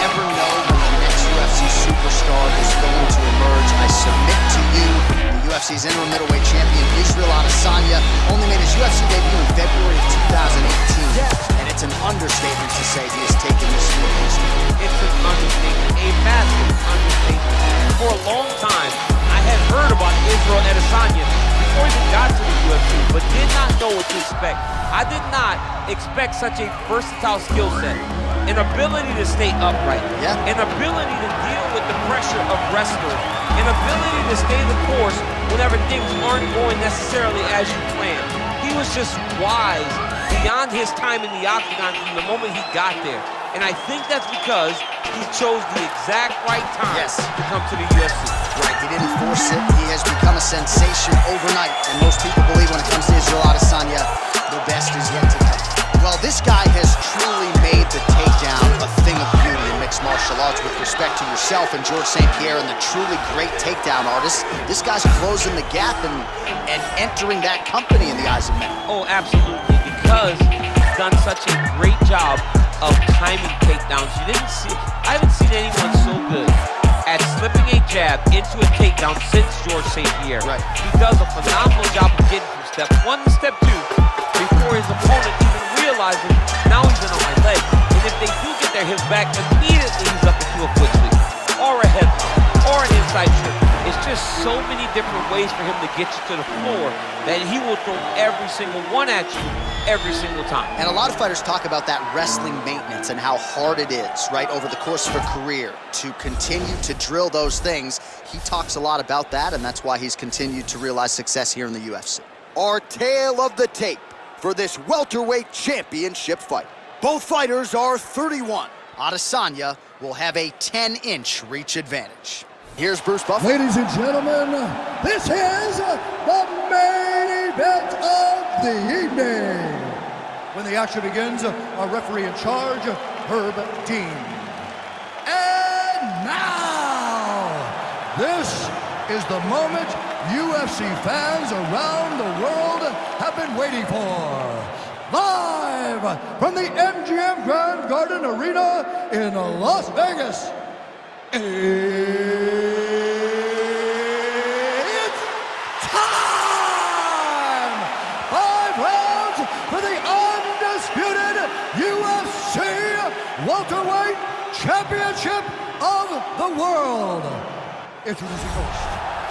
never know when the next UFC superstar is going to emerge. I submit to you, the UFC's interim middleweight champion, Исраэль Адесанья, only made his UFC debut in February of 2018. And it's an understatement to say he has taken this to history. It's an understatement, a massive understatement. For a long time, I had heard about Исраэль Адесанья before he even got to the UFC, but did not know what to expect. I did not expect such a versatile skill set, an ability to stay upright, an ability to deal with the pressure of wrestlers, an ability to stay the course whenever things aren't going necessarily as you planned. He was just wise beyond his time in the octagon from the moment he got there. And I think that's because he chose the exact right time to come to the UFC. Right, he didn't force it. He has become a sensation overnight. And most people believe when it comes to Исраэль Адесанья, the best is yet to come. Well, this guy has truly made the takedown a thing of beauty in mixed martial arts. With respect to yourself and George St. Pierre and the truly great takedown artists, this guy's closing the gap and entering that company in the eyes of many. Oh, absolutely, because he's done such a great job of timing takedowns. I haven't seen anyone so good at slipping a jab into a takedown since George St. Pierre. Right. He does a phenomenal job of getting from step one to step two before his opponent even realizes now he's in on my leg. And if they do get their hips back, immediately he's up into a foot sweep or a head or an inside trip. It's just so many different ways for him to get you to the floor that he will throw every single one at you every single time. And a lot of fighters talk about that wrestling maintenance and how hard it is, right, over the course of a career to continue to drill those things. He talks a lot about that, and that's why he's continued to realize success here in the UFC. Our tale of the tape for this welterweight championship fight. Both fighters are 31. Adesanya will have a 10-inch reach advantage. Here's Bruce Buffer. Ladies and gentlemen, this is the main event of the evening. When the action begins, our referee in charge, Herb Dean. And now, this is the moment UFC fans around the world have been waiting for. Live from the MGM Grand Garden Arena in Las Vegas. It's time! 5 rounds for the undisputed UFC welterweight championship of the world. Introducing first,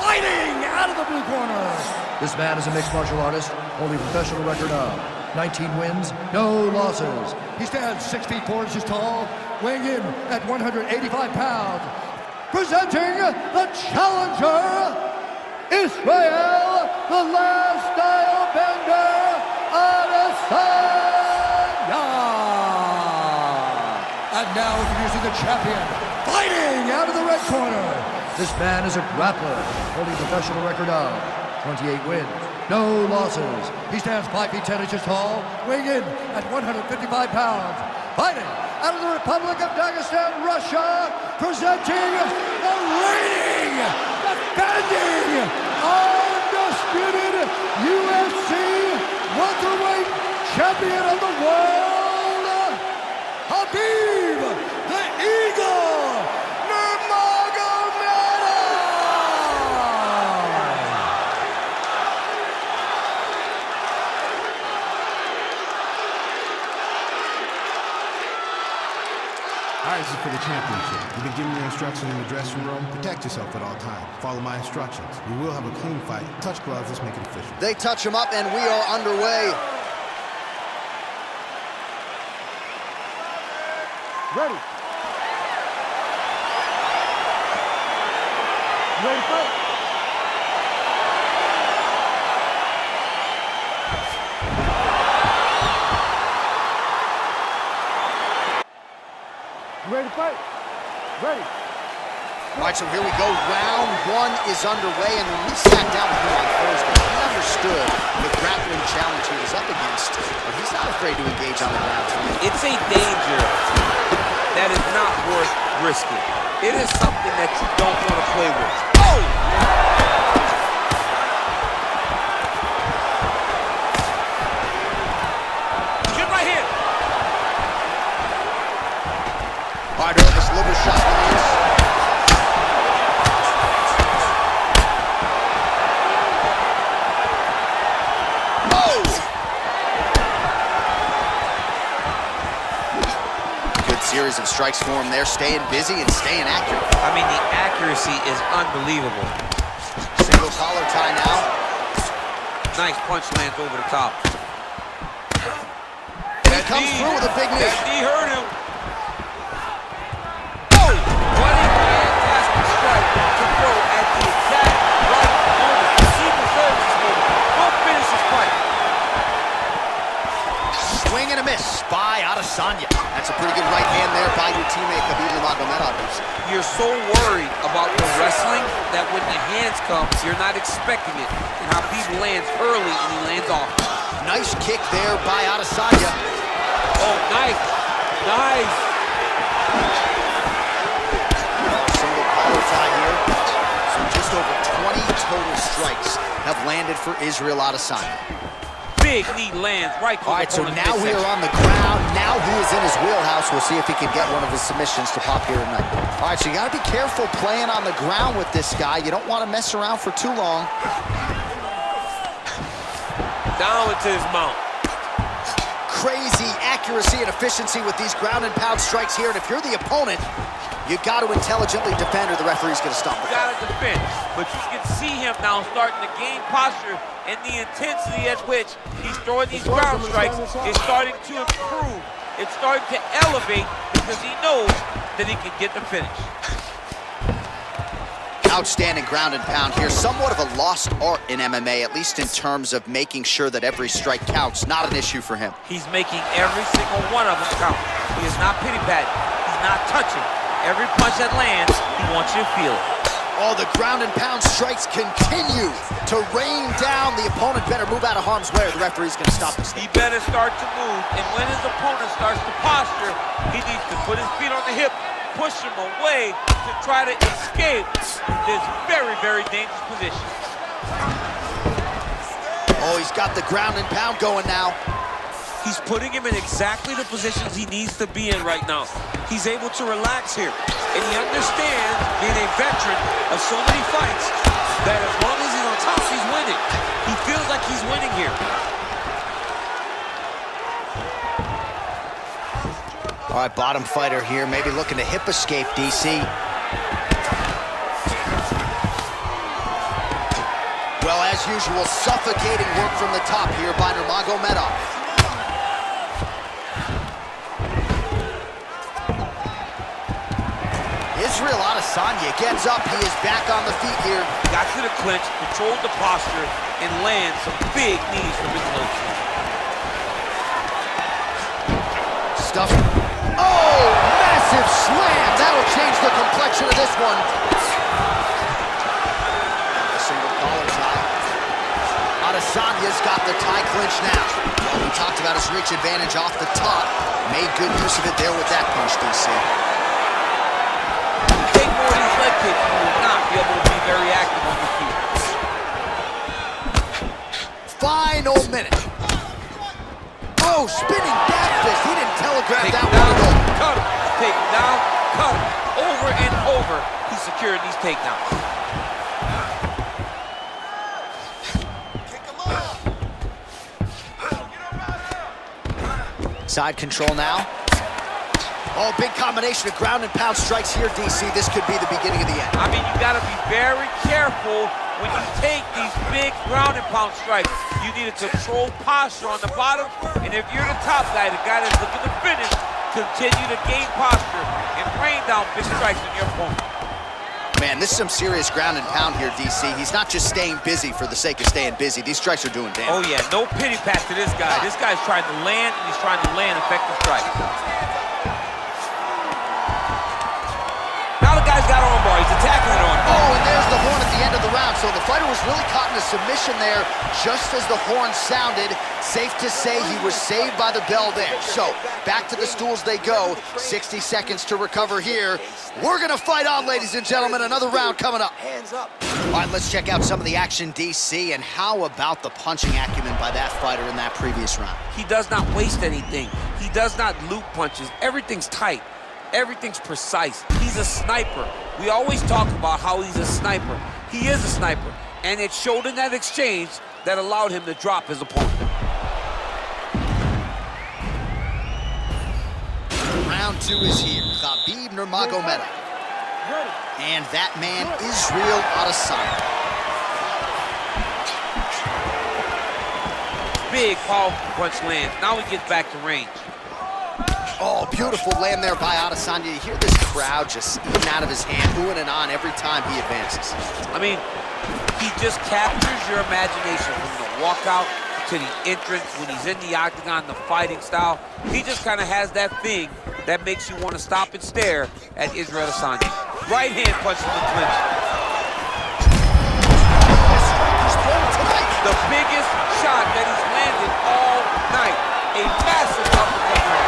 fighting out of the blue corner. This man is a mixed martial artist, holding a professional record of 19 wins, no losses. He stands 6 feet 4 inches tall, weighing in at 185 pounds. Presenting the challenger, Исраэль, the last style bender, Adesanya. And now introducing the champion, fighting out of the red corner. This man is a grappler, holding a professional record of 28 wins, no losses. He stands 5 feet 10 inches tall, weighing in at 155 pounds. Fighting out of the Republic of Dagestan, Russia, presenting the reigning, defending, undisputed UFC welterweight champion of the world, Hhabib, the Eagle, All right, this is for the championship. You've been giving your instructions in the dressing room. Protect yourself at all times. Follow my instructions. We will have a clean fight. Touch gloves. Let's make it official. They touch him up, and we are underway. Ready. Ready to fight? Ready to fight? Ready. All right, so here we go. Round 1 is underway, and when we sat down with him on Thursday, he understood the grappling challenge he was up against, but he's not afraid to engage on the ground tonight. It's a danger that is not worth risking. It is something that you don't want to play with. Oh! Good right here. All right, let's look series of strikes for him there, staying busy and staying accurate. I mean, the accuracy is unbelievable. Single collar tie now. Nice punch lands over the top. And he comes through with a big knee. That knee hurt him. Oh! What a fantastic strike to throw at the exact right moment. He deserves this moment. Go finish his fight. Swing and a miss by Adesanya. That's a pretty good right hand there by your teammate Hабиб Nurmagomedov. You're so worried about the wrestling that when the hands come, you're not expecting it. And Hабиб lands early and he lands off. Nice kick there by Adesanya. Oh, nice. Nice. Single collar tie here. So just over 20 total strikes have landed for Israel Adesanya. Big knee lands right through. All right, so now we are on the ground. Now he is in his wheelhouse. We'll see if he can get one of his submissions to pop here tonight. All right, so you got to be careful playing on the ground with this guy. You don't want to mess around for too long. Down into his mount. Crazy accuracy and efficiency with these ground and pound strikes here. And if you're the opponent, you got to intelligently defend or the referee's going to stop. You got to defend. But you can see him now starting to gain posture, and the intensity at which he's throwing these ground strikes is starting to improve. It's starting to elevate because he knows that he can get the finish. Outstanding ground and pound here. Somewhat of a lost art in MMA, at least in terms of making sure that every strike counts. Not an issue for him. He's making every single one of them count. He is not pity-patting. He's not touching. Every punch that lands, he wants you to feel it. Oh, the ground and pound strikes continue to rain down. The opponent better move out of harm's way or the referee's going to stop this. He better start to move, and when his opponent starts to posture, he needs to put his feet on the hip, push him away to try to escape this very, very dangerous position. Oh, he's got the ground and pound going now. He's putting him in exactly the positions he needs to be in right now. He's able to relax here, and he understands, being a veteran of so many fights, that as long as he's on top, he's winning. He feels like he's winning here. All right, bottom fighter here, maybe looking to hip escape, DC. Well, as usual, suffocating work from the top here by Nurmagomedov. Israel Adesanya gets up. He is back on the feet here. Got to the clinch, controlled the posture, and lands some big knees from his clinch. Stuff. Oh, massive slam. That'll change the complexion of this one. A single collar tie. Adesanya's got the tie clinch now. Well, we talked about his reach advantage off the top. Made good use of it there with that punch, DC. He will not be able to be very active on the feet. Final minute. Oh, spinning back fist. He didn't telegraph Take that him down, one at all. cut him. Take him down, cut him. Over and over, he secured these takedowns. Side control now. Oh, big combination of ground and pound strikes here, DC. This could be the beginning of the end. I mean, you got to be very careful when you take these big ground and pound strikes. You need a controlled posture on the bottom, and if you're the top guy, the guy that's looking to finish, continue to gain posture and rain down big strikes on your opponent. Man, this is some serious ground and pound here, DC. He's not just staying busy for the sake of staying busy. These strikes are doing damage. Oh, yeah, no pity pat to this guy. This guy's trying to land, and he's trying to land effective strikes. Now the guy's got armbar. He's attacking it on. Oh, and there's the horn at the end of the round. So the fighter was really caught in a submission there just as the horn sounded. Safe to say he was saved by the bell there. So back to the stools they go. 60 seconds to recover here. We're going to fight on, ladies and gentlemen. Another round coming up. Hands up. All right, let's check out some of the action, DC. And how about the punching acumen by that fighter in that previous round? He does not waste anything. He does not loop punches. Everything's tight. Everything's precise. He's a sniper. We always talk about how he's a sniper. He is a sniper. And it showed in that exchange that allowed him to drop his opponent. Round round two is here. Harbib Nurmagomedov. And that man, Исраэль Адесанья. Big, powerful punch lands. Now he gets back to range. Oh, beautiful land there by Adesanya. You hear this crowd just eating out of his hand, oohing and on every time he advances. I mean, he just captures your imagination from the walkout to the entrance when he's in the octagon, the fighting style. He just kind of has that thing that makes you want to stop and stare at Исраэль Adesanya. Right hand punch from the clinch. The biggest shot that he's landed all night. A massive uppercut.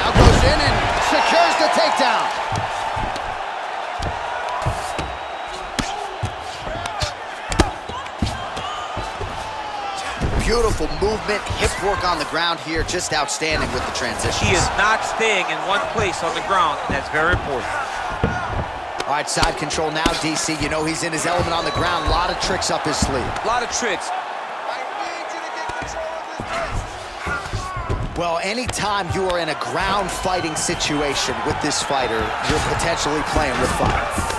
Now goes in and secures the takedown. Beautiful movement, hip work on the ground here, just outstanding with the transition. He is not staying in one place on the ground, and that's very important. All right, side control now, DC. You know he's in his element on the ground. A lot of tricks up his sleeve. A lot of tricks. Well, anytime you are in a ground fighting situation with this fighter, you're potentially playing with fire.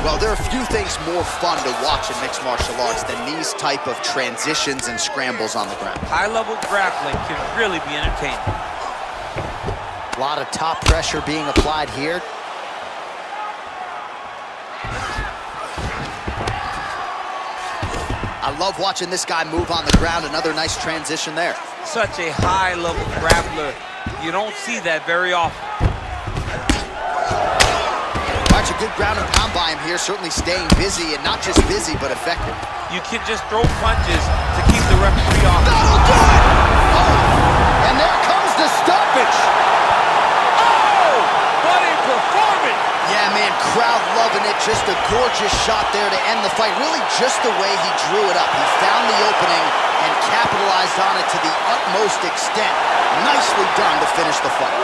Well, there are few things more fun to watch in mixed martial arts than these type of transitions and scrambles on the ground. High-level grappling can really be entertaining. A lot of top pressure being applied here. I love watching this guy move on the ground. Another nice transition there. Such a high-level grappler. You don't see that very often. Watch a good ground and pound by him here. Certainly staying busy, and not just busy, but effective. You can just throw punches to keep the referee off. That'll do it! Oh, and there comes the stoppage. Oh, what a performance! Yeah, man, crowd loving it. Just a gorgeous shot there to end the fight. Really just the way he drew it up. He found the opening and capitalized on it to the utmost extent. Nicely done to finish the fight.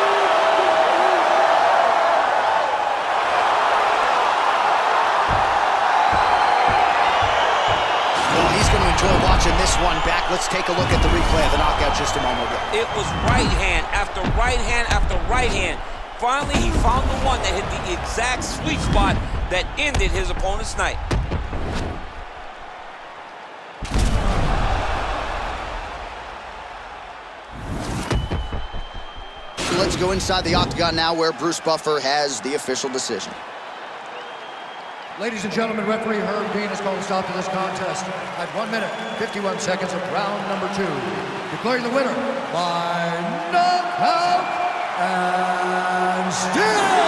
Well, he's going to enjoy watching this one back. Let's take a look at the replay of the knockout just a moment ago. It was right hand after right hand after right hand. Finally, he found the one that hit the exact sweet spot that ended his opponent's night. Let's go inside the octagon now, where Bruce Buffer has the official decision. Ladies and gentlemen, referee Herb Dean has called a stop to this contest at 1 minute, 51 seconds of round number 2. Declaring the winner by knockout and still